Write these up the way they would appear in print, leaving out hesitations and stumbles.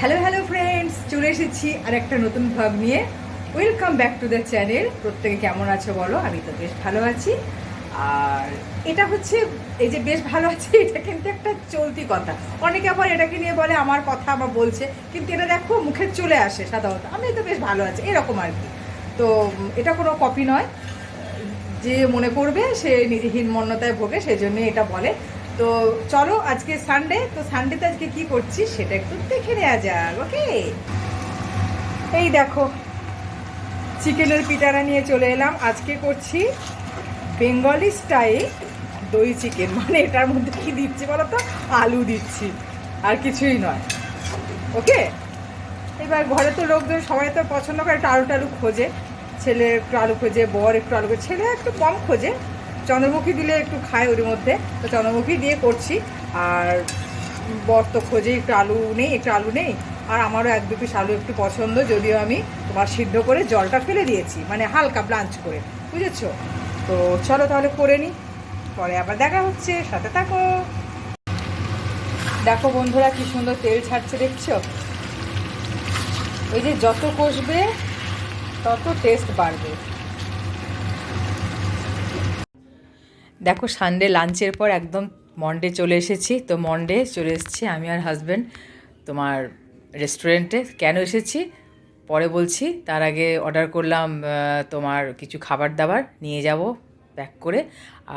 Hello hello friends, চলে এসেছি আর একটা নতুন ভ্লগ নিয়ে। Welcome back to the channel. প্রত্যেকে কেমন আছো বলো? আমি তো বেশ ভালো আছি। আর এটা হচ্ছে, এই যে বেশ ভালো আছি, এটা কিন্তু একটা চলতি কথা। অনেকে আবার এটাকে নিয়ে বলে আমার কথা আমার বলছে, কিন্তু এটা দেখো মুখে চলে আসে সাধারণত, আমি তো বেশ ভালো আছি এরকম আর কি। তো এটা কোনো কপি নয়, যে মনে করবে সে নিজে হীনমন্যতায় ভোগে, সেই জন্য এটা বলে। তো চলো, আজকে সানডে, তো সানডেতে আজকে কি করছি সেটা একটু দেখে নেওয়া যাক। ওকে, এই দেখো চিকেনের পিটারা নিয়ে চলে এলাম। আজকে করছি বেঙ্গলি স্টাইল দই চিকেন। মানে এটার মধ্যে কি দিচ্ছি বলো তো? আলু দিচ্ছি, আর কিছুই নয়। ওকে, এবার ঘরে তো লোকজন সবাই তো পছন্দ করে, একটু আলু টালু খোঁজে। ছেলে একটু আলু খোঁজে, বর একটু আলু খোঁজে, ছেলে একটু কম খোঁজে। চন্দ্রমুখী দিলে একটু খায় ওর মধ্যে, তো চন্দ্রমুখী দিয়ে করছি। আর বর তো খোঁজে একটু আলু নেই, একটু আলু নেই। আর আমারও এক দু পিস আলু একটু পছন্দ, যদিও আমি তোমার সিদ্ধ করে জলটা ফেলে দিয়েছি, মানে হালকা ব্লাঞ্চ করে, বুঝেছো? তো চলো তাহলে করে নিই, পরে আবার দেখা হচ্ছে, সাথে থাকো। দেখো বন্ধুরা, কি সুন্দর তেল ছাড়ছে, দেখছো? ওই যে যত কষবে তত টেস্ট বাড়বে। দেখো সানডে লাঞ্চের পর একদম মন্ডে চলে এসেছি। তো মন্ডে চলে এসেছি আমি আর হাজব্যান্ড তোমার রেস্টুরেন্টে। কেন এসেছি পরে বলছি, তার আগে অর্ডার করলাম তোমার কিছু খাবার দাবার নিয়ে যাব প্যাক করে।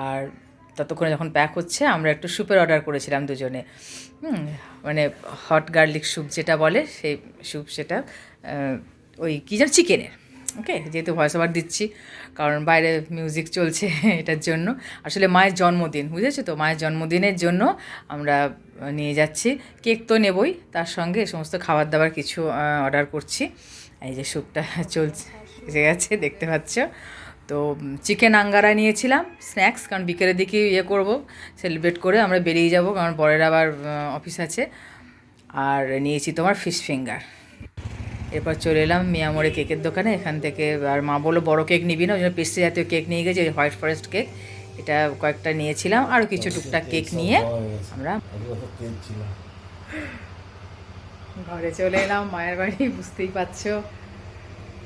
আর ততক্ষণে যখন প্যাক হচ্ছে, আমরা একটু স্যুপের অর্ডার করেছিলাম দুজনে। মানে হট গার্লিক স্যুপ যেটা বলে, সেই স্যুপ, সেটা ওই কী যেন চিকেনের। ওকে, যেহেতু ভয়েস ওভার দিচ্ছি কারণ বাইরে মিউজিক চলছে এটার জন্য। আসলে মায়ের জন্মদিন, বুঝেছো তো, মায়ের জন্মদিনের জন্য আমরা নিয়ে যাচ্ছি। কেক তো নেবই, তার সঙ্গে এই সমস্ত খাবার দাবার কিছু অর্ডার করছি। এই যে স্যুপটা চলছে, এসে গেছে, দেখতে পাচ্ছ। তো চিকেন আঙ্গারা নিয়েছিলাম স্ন্যাক্স, কারণ বিকেলের দিকে করব, সেলিব্রেট করে আমরা বেরিয়ে যাব, কারণ বরের আবার অফিস আছে। আর নিয়েছি তোমার ফিশ ফিঙ্গার। এরপর চলে এলাম মিয়ামোড়ে কেকের দোকানে, এখান থেকে। আর মা বললো বড়ো কেক নিবি না, ওই জন্য পেস্ট্রি জাতীয় কেক নিয়ে গেছি, ওই হোয়াইট ফরেস্ট কেক, এটা কয়েকটা নিয়েছিলাম। আরও কিছু টুকটাক কেক নিয়ে আমরা ঘরে চলে এলাম, মায়ের বাড়ি, বুঝতেই পারছো।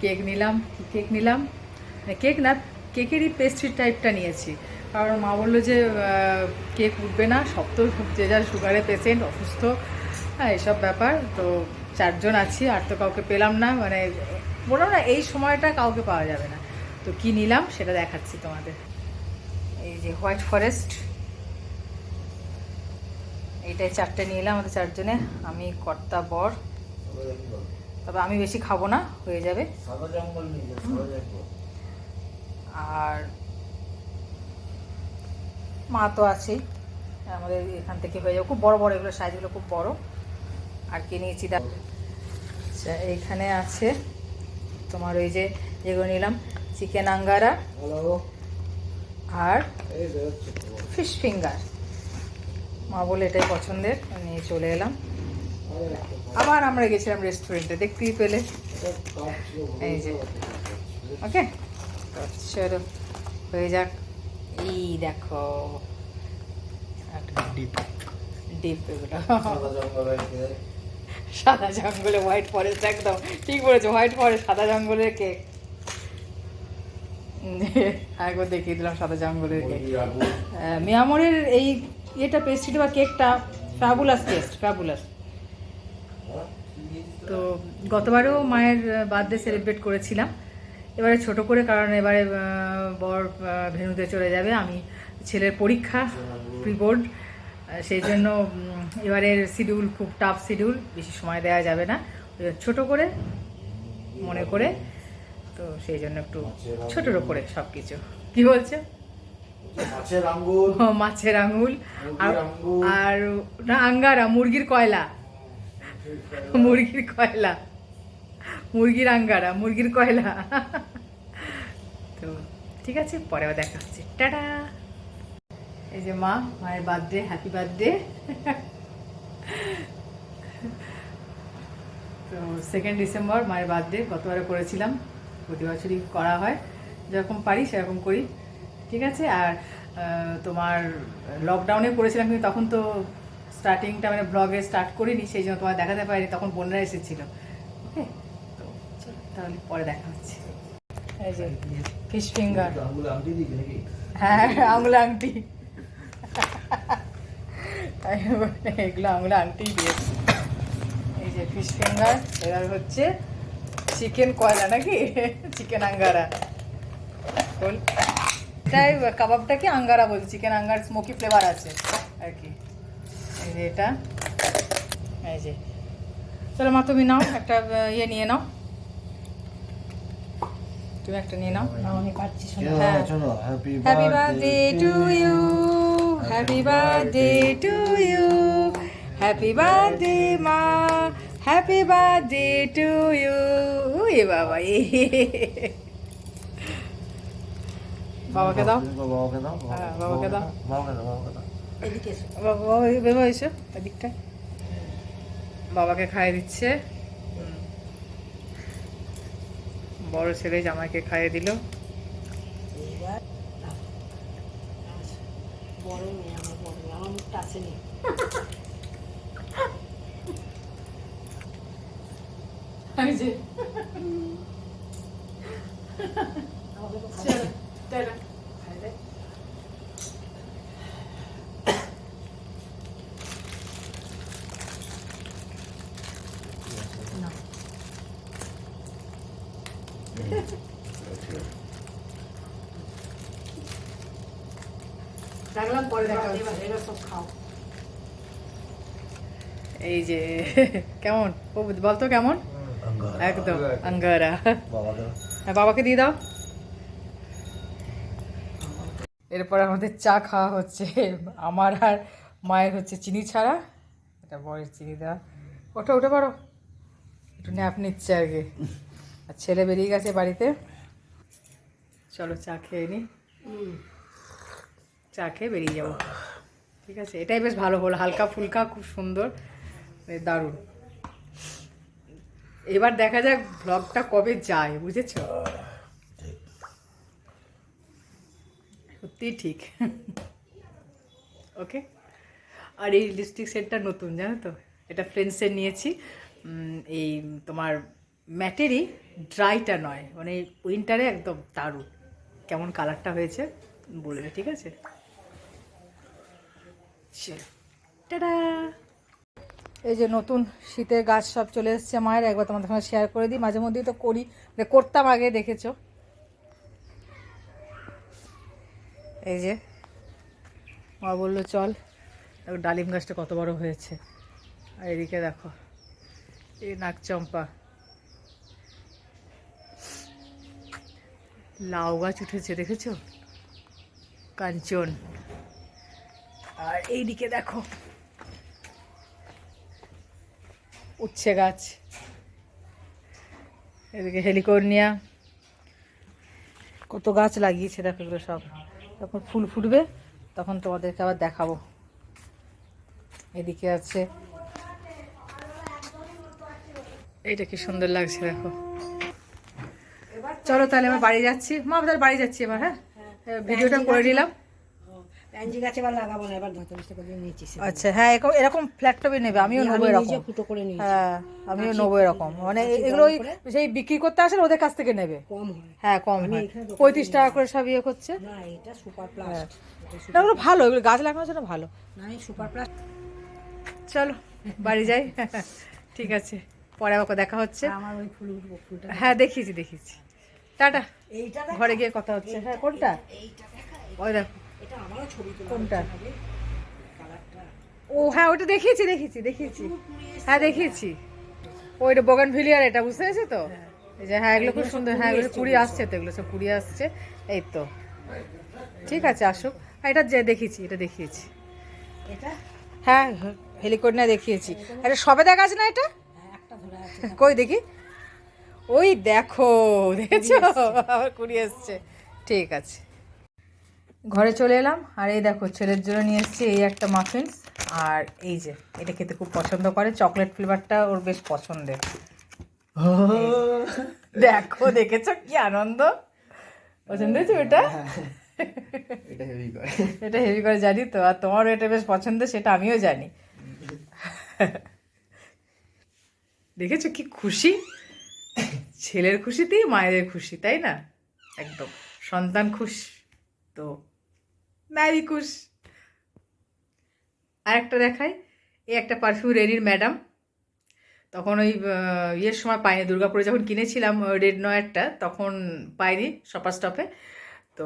কেক নিলাম, কী কেক নিলাম, কেক না, কেকেরই পেস্ট্রি টাইপটা নিয়েছি। কারণ মা বললো যে কেক উঠবে না, সব তো যে যার সুগারের পেশেন্ট, অসুস্থ, হ্যাঁ এসব ব্যাপার। তো চারজন আছি, আর তো কাউকে পেলাম না, মানে বললাম না এই সময়টা কাউকে পাওয়া যাবে না। তো কি নিলাম সেটা দেখাচ্ছি তোমাদের। এই যে হোয়াইট ফরেস্ট, এইটাই 4টে নিয়ে এলাম আমাদের চারজনে, আমি কর্তা বর। তবে আমি বেশি খাবো না, হয়ে যাবে। আর মা তো আছেই, আমাদের এখান থেকে হয়ে যাবে, খুব বড় বড় এগুলো, সাইজগুলো খুব বড়। আর কি নিয়েছি আচ্ছা, এইখানে আছে তোমার ওই যে যেগুলো নিলাম, চিকেন আঙ্গারা আর ফিশ ফিঙ্গার। মা বলে এটাই পছন্দের, নিয়ে চলে এলাম। আবার আমরা গেছিলাম রেস্টুরেন্টে, দেখতেই পেলে, এই যে। ওকে, চলো হয়ে যাক। এই দেখো ডিপ, এগুলো সাদা জঙ্গলে হোয়াইট ফরেস্ট, একদম ঠিক বলেছো, হোয়াইট ফরেস্ট সাদা জঙ্গলের কেক। একবার দেখিয়ে দিলাম সাদা জঙ্গলের কেক। মিয়ামোরের এই এটা পেস্ট্রিটা বা কেকটা ফ্যাবুলাস টেস্ট, ফ্যাবুলাস। তো গতবারেও মায়ের বার্থডে সেলিব্রেট করেছিলাম, এবারে ছোট করে, কারণ এবারে বর ভেন্যুতে চলে যাবে, আমি ছেলের পরীক্ষা প্রি বোর্ড, সেই জন্য এবারের শিডিউল খুব টাফ শিডিউল, বেশি সময় দেওয়া যাবে না, ছোট করে মনে করে। তো সেই জন্য একটু ছোটোর ওপরে সব কিছু। কী বলছো? মাছের আঙুল আর না, আঙ্গারা, মুরগির কয়লা, মুরগির কয়লা, মুরগির আঙ্গারা, মুরগির কয়লা। তো ঠিক আছে, পরেও দেখা হচ্ছে, টাটা। এই যে মা, মায়ের বার্থডে, হ্যাপি বার্থডে। তো 2 ডিসেম্বর মায়ের বার্থডে, গতবারে করেছিলাম, প্রতি বছরই করা হয়, যেরকম পারি সেরকম করি, ঠিক আছে। আর তোমার লকডাউনে করেছিলাম, কিন্তু তখন তো স্টার্টিংটা মানে ব্লগে স্টার্ট করিনি, সেই জন্য তোমার দেখাতে পারিনি, তখন বোনরা এসেছিল। ওকে, তো চলো তাহলে পরে দেখা হচ্ছে। এই যে ফিশ ফিঙ্গার, হ্যাঁ আঙুল আংটি, এগুলো আঙুল আংটি দিয়েছে। এই যে ফিশ ফিঙ্গার, এবার হচ্ছে চিকেন কয়লা নাকি, চিকেন আঙ্গারা। এটাই কাবাবটাকে আঙ্গারা বলছি, চিকেন আঙ্গার, স্মোকি ফ্লেভার আছে আর কি। এই যে এটা, এই যে চলো মা তুমি নাও একটা, ইয়ে নিয়ে নাও, তুমি একটা নিয়ে নাও। আমি পাচ্ছি শোনো। হ্যাঁ, happy birthday to you, happy birthday to you, happy birthday মা, হ্যাপি বার্থডে টু ইউ। এ বাবা, বাবাকে দাও, বাবাকে দাও, হ্যাঁ বাবাকে দাও, বাবাকে দাও, বাবাকে দাও। এদিকে এসো, বাবা ভেবে এসো এদিকটা, বাবাকে খাইয়ে দিচ্ছে। বড় ছেলে জামাইকে খাইয়ে দিল। এবার বড় মেয়ে, আমার বড় মেয়ে, আমার মুখটা আসেনি। আমাকে তো খাওয়াবে। খাইবে? না। রাখলাম, পরে দেখা হচ্ছে। এবার সব খাও। এই যে কেমন বলতো, কেমন একদম আঙ্গারা। বাবাকে দাও। হ্যাঁ বাবাকে দিয়ে দাও। এরপর আমাদের চা খাওয়া হচ্ছে, আমার আর মায়ের হচ্ছে চিনি ছাড়া, এটা বয়ের চিনি দেওয়া। ওঠো, উঠে পারো, একটু ন্যাপ নিচ্ছে আর কি। আর ছেলে বেরিয়ে গেছে বাড়িতে। চলো চা খেয়ে নিই, চা খেয়ে বেরিয়ে যাবো। ঠিক আছে, এটাই বেশ ভালো হলো, হালকা ফুলকা, খুব সুন্দর, দারুণ। এবার দেখা যাক ব্লগটা কবে যায়, বুঝেছো? সত্যিই ঠিক। ওকে, আর এই লিপস্টিক সেটটা নতুন, জানো তো, এটা ফ্রেন্ডসের নিয়েছি। এই তোমার ম্যাটেরই, ড্রাইটা নয়, মানে উইন্টারে একদম দারুণ। কেমন কালারটা হয়েছে বলবে, ঠিক আছে? চলো টাটা। এই যে নতুন শীতের গাছ সব চলে এসছে মায়ের, একবার তোমাদের সঙ্গে শেয়ার করে দিই। মাঝে মধ্যেই তো করি, করতাম আগে, দেখেছো। এই যে মা বললো চল, দেখো ডালিম গাছটা কত বড় হয়েছে। আর এদিকে দেখো এই নাকচম্পা, লাউ গাছ উঠেছে, দেখেছো, কাঞ্চন। আর এইদিকে দেখো উচ্ছে গাছ, এদিকে হেলিকর্নিয়া, কত গাছ লাগিয়েছে দেখো, এগুলো সব যখন ফুল ফুটবে তখন তোমাদেরকে আবার দেখাবো। এদিকে আছে, এইটা কি সুন্দর লাগছে দেখো। চলো তাহলে এবার বাড়ি যাচ্ছি, মা তাহলে বাড়ি যাচ্ছি এবার। হ্যাঁ, ভিডিওটা করে নিলাম। প্যানজি গাছে এবার লাগাবো না, এবার 45 টাকা দিয়ে নিয়েছি। আচ্ছা, হ্যাঁ এরকম ফ্ল্যাট টবে নেবে, আমিও নেবো এরকম। ফুটো করে নিয়েছি। হ্যাঁ আমিও নেবো এরকম, মানে এগুলো ওই সেই বিক্রি করতে আসেন ওদের কাছ থেকে নেবে, কম হয়। হ্যাঁ কম হয়, 35 টাকা করে সব ইয়ে করছে। না এটা সুপার প্লাস, এগুলো ভালো, এগুলো গাছ লাগানোর জন্য ভালো। না এই সুপার প্লাস। চলো বাড়ি যাই। ঠিক আছে, পরে আবার দেখা হচ্ছে। আমার ওই ফুলটা, হ্যাঁ দেখিয়েছি দেখিয়েছি, টাটা। এইটা ঘরে গিয়ে কথা হচ্ছে। হ্যাঁ কোনটা? এইটা দেখা, ওই দেখো এটা আমারও ছবি তোলা। কোনটা? কালারটা ও হ্যাঁ ওটা দেখিয়েছি দেখিয়েছি, হ্যাঁ দেখিয়েছি। ওইটা বোগানভিলিয়ার, এটা বুঝতে পেরেছি তো। এই যে হ্যাঁ এগুলো খুব সুন্দর, হ্যাঁ এগুলো কুড়ি আসছে তো, এগুলো সব কুড়ি আসছে। এই তো ঠিক আছে, আসুক। হ্যাঁ এটা যে দেখিয়েছি, এটা দেখিয়েছি, এটা হ্যাঁ হেলিকপ্টার দেখিয়েছি। এটা সবেদা গাছ না এটা? একটা ধরে আছে। কই দেখি, ওই দেখো, দেখেছো আবার কুড়ি এসছে। ঠিক আছে, ঘরে চলে এলাম। আর এই দেখো ছেলের জন্য নিয়ে এসেছি এই একটা মাফিনস। আর এই যে এটা খেতে খুব পছন্দ করে, চকলেট ফ্লেভারটা ওর বেশ পছন্দের। দেখো দেখেছো কি আনন্দ, পছন্দ হয়েছে এটা? এটা হেভি করে, এটা হেভি করে জানি তো, আর তোমারও এটা বেশ পছন্দ, সেটা আমিও জানি। দেখেছো কি খুশি, ছেলের খুশিতেই মায়েদের খুশি, তাই না? একদম সন্তান খুশ তো ম্যারি খুশ। আর একটা দেখাই, এই একটা পারফিউম রেনির ম্যাডাম, তখন ওই ইয়ের সময় পাইনি, দুর্গাপুরে যখন কিনেছিলাম রেড নয়ারটা তখন পাইনি শপার স্টপে, তো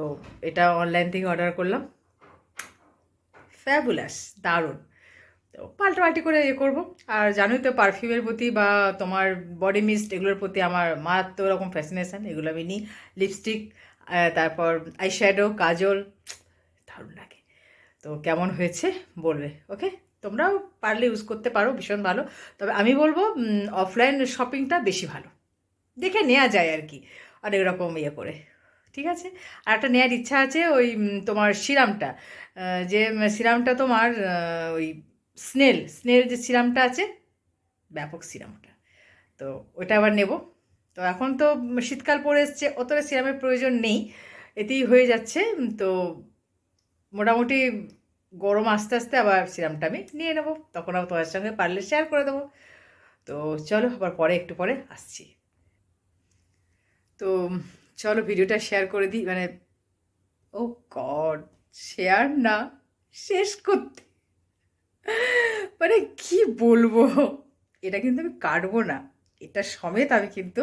এটা অনলাইন থেকে অর্ডার করলাম। ফ্যাবুলাস, দারুণ। তো পাল্টাপাল্টি করে করবো। আর জানোই তো পারফিউমের প্রতি বা তোমার বডি মিস্ট এগুলোর প্রতি আমার মারাত্মক রকম ফ্যাসিনেশন, এগুলো আমি নিই। লিপস্টিক, তারপর আইশ্যাডো, কাজল, দারুণ লাগে। তো কেমন হয়েছে বলবে, ওকে? তোমরাও পারলে ইউজ করতে পারো, ভীষণ ভালো। তবে আমি বলবো অফলাইন শপিংটা বেশি ভালো, দেখে নেওয়া যায় আর কি, অনেক রকম ইয়ে করে। ঠিক আছে। আর একটা নেওয়ার ইচ্ছা আছে ওই তোমার সিরামটা, যে সিরামটা তোমার ওই স্নেল স্নেল যে সিরামটা আছে, ব্যাপক সিরামটা, তো ওটা আবার নেব। তো এখন তো শীতকাল পড়ে এসছে, অতটা সিরামের প্রয়োজন নেই, এতেই হয়ে যাচ্ছে। তো মোটামুটি গরম আস্তে আস্তে আবার সিরামটা আমি নিয়ে নেবো, তখন আবার তোমার সঙ্গে পারলে শেয়ার করে দেবো। তো চলো আবার পরে একটু পরে আসছি। তো চলো ভিডিওটা শেয়ার করে দিই, মানে ও গড, শেয়ার না, শেষ করতে, মানে কি বলবো, এটা কিন্তু আমি কাটবো না, এটা সমেত আমি কিন্তু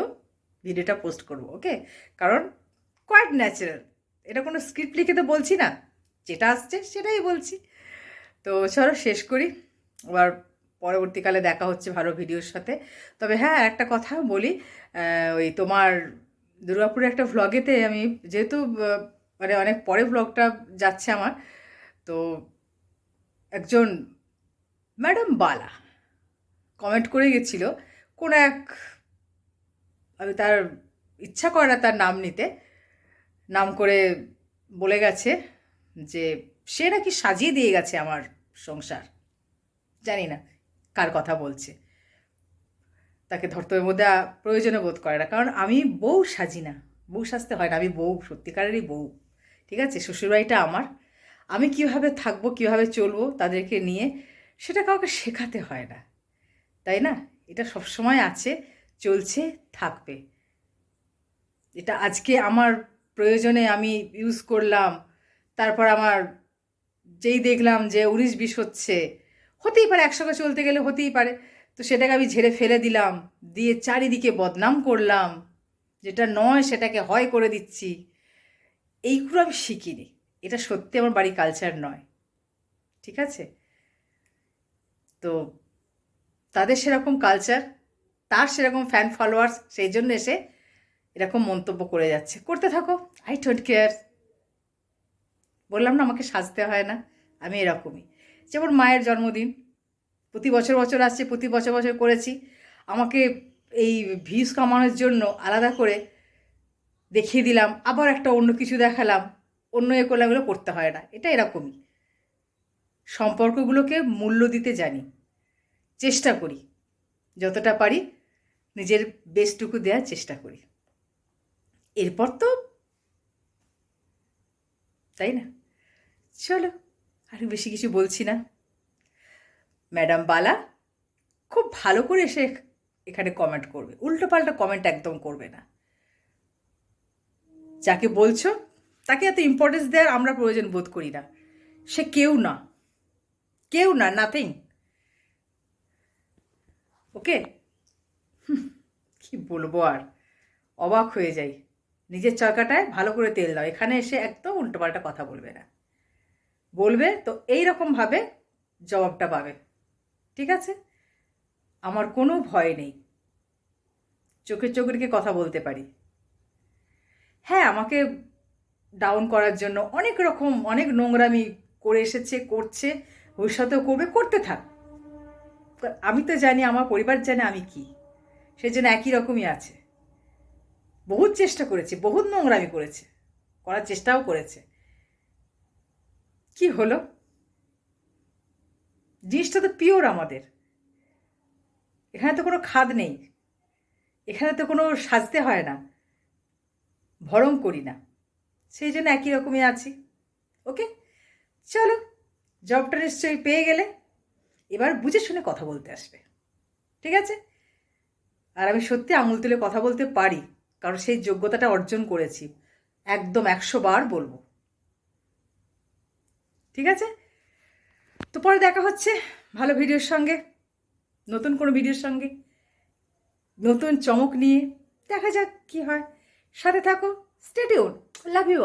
ভিডিওটা পোস্ট করব, ওকে? কারণ কোয়াইট ন্যাচারাল, এটা কোনো স্ক্রিপ্ট লিখে তো বলছি না, যেটা আসছে সেটাই বলছি। তো চলো শেষ করি, আবার পরবর্তীকালে দেখা হচ্ছে ভালো ভিডিওর সাথে। তবে হ্যাঁ, একটা কথা বলি, ওই তোমার দুর্গাপুরের একটা ভ্লগেতে আমি যেহেতু মানে অনেক পরে ভ্লগটা যাচ্ছে আমার, তো একজন ম্যাডাম বালা কমেন্ট করে গেছিল, কোন এক, আমি তার ইচ্ছা করে না তার নাম নিতে, নাম করে বলে গেছে যে সে নাকি সাজিয়ে দিয়ে গেছে আমার সংসার। জানি না কার কথা বলছে, তাকে ধরতে ওর মধ্যে প্রয়োজনে বোধ করে না, কারণ আমি বউ সাজি না, বউ সাজতে হয় না, আমি বউ, সত্যিকারেরই বউ। ঠিক আছে, শ্বশুরবাড়িটা আমার, আমি কিভাবে থাকবো, কিভাবে চলবো তাদেরকে নিয়ে, সেটা কাউকে শেখাতে হয় না, তাই না? এটা সবসময় আছে, চলছে, থাকবে। এটা আজকে আমার প্রয়োজনে আমি ইউজ করলাম, তারপর আমার যেই দেখলাম যে 19-20 হচ্ছে, হতেই পারে, একসঙ্গে চলতে গেলে হতেই পারে, তো সেটাকে আমি ঝেড়ে ফেলে দিলাম, দিয়ে চারিদিকে বদনাম করলাম, যেটা নয় সেটাকে হয় করে দিচ্ছি, এইগুলো আমি শিখিনি। এটা সত্যি আমার বাড়ির কালচার নয়, ঠিক আছে? তো তাদের সেরকম কালচার, তার সেরকম ফ্যান ফলোয়ার্স, সেই জন্য এসে এরকম মন্তব্য করে যাচ্ছে, করতে থাকো, আই ডোন্ট কেয়ার। বললাম না আমাকে সাজতে হয় না, আমি এরকমই। যেমন মায়ের জন্মদিন প্রতি বছর বছর আসছে, প্রতি বছর বছর করেছি, আমাকে এই ভিউজ কামানোর জন্য আলাদা করে দেখিয়ে দিলাম, আবার একটা অন্য কিছু দেখালাম, অন্য এ করলাম, এগুলো করতে হয় না, এটা এরকমই। সম্পর্কগুলোকে মূল্য দিতে জানি, চেষ্টা করি, যতটা পারি নিজের বেস্টটুকু দেওয়ার চেষ্টা করি, এরপর তো, তাই না? চলো আর বেশি কিছু বলছি না। ম্যাডাম বালা খুব ভালো করে এসে এখানে কমেন্ট করবে, উল্টোপাল্টা কমেন্ট একদম করবে না। যাকে বলছো তাকে এত ইম্পর্টেন্স দেওয়ার আমরা প্রয়োজন বোধ করি না, সে কেউ না, কেউ না, নাথিং, ওকে? কি বলবো আর, অবাক হয়ে যাই। নিজের চরকাটায় ভালো করে তেল দাও, এখানে এসে একদম উল্টোপাল্টা কথা বলবে না, বলবে তো এইরকমভাবে জবাবটা পাবে, ঠিক আছে? আমার কোনো ভয় নেই, চোখে চোখ রেখে কথা বলতে পারি। হ্যাঁ, আমাকে ডাউন করার জন্য অনেক রকম অনেক নোংরামি করে এসেছে, করছে, ভবিষ্যতেও করবে, করতে থাক। আমি তো জানি, আমার পরিবার জানে আমি কি, সেই জন্য একই রকমই আছে। বহুত চেষ্টা করেছে, বহুত নোংরামি করেছে, করার চেষ্টাও করেছে, কি হলো? জিনিসটা তো পিওর আমাদের, এখানে তো কোনো খাদ নেই, এখানে তো কোনো সাজতে হয় না, ভরং করি না, সেই জন্য একই রকমই আছি, ওকে? চলো, জবটা নিশ্চয়ই পেয়ে গেলে, এবার বুঝে শুনে কথা বলতে আসবে, ঠিক আছে? আর আমি সত্যি আঙুল তুলে কথা বলতে পারি, কারণ সেই যোগ্যতাটা অর্জন করেছি। একদম 100 বার বলবো, ঠিক আছে? তো পরে দেখা হচ্ছে ভালো ভিডিওর সঙ্গে, নতুন কোনো ভিডিওর সঙ্গে, নতুন চমক নিয়ে। দেখা যাক কি হয়। সাথে থাকো, স্টে টিউন। Love you.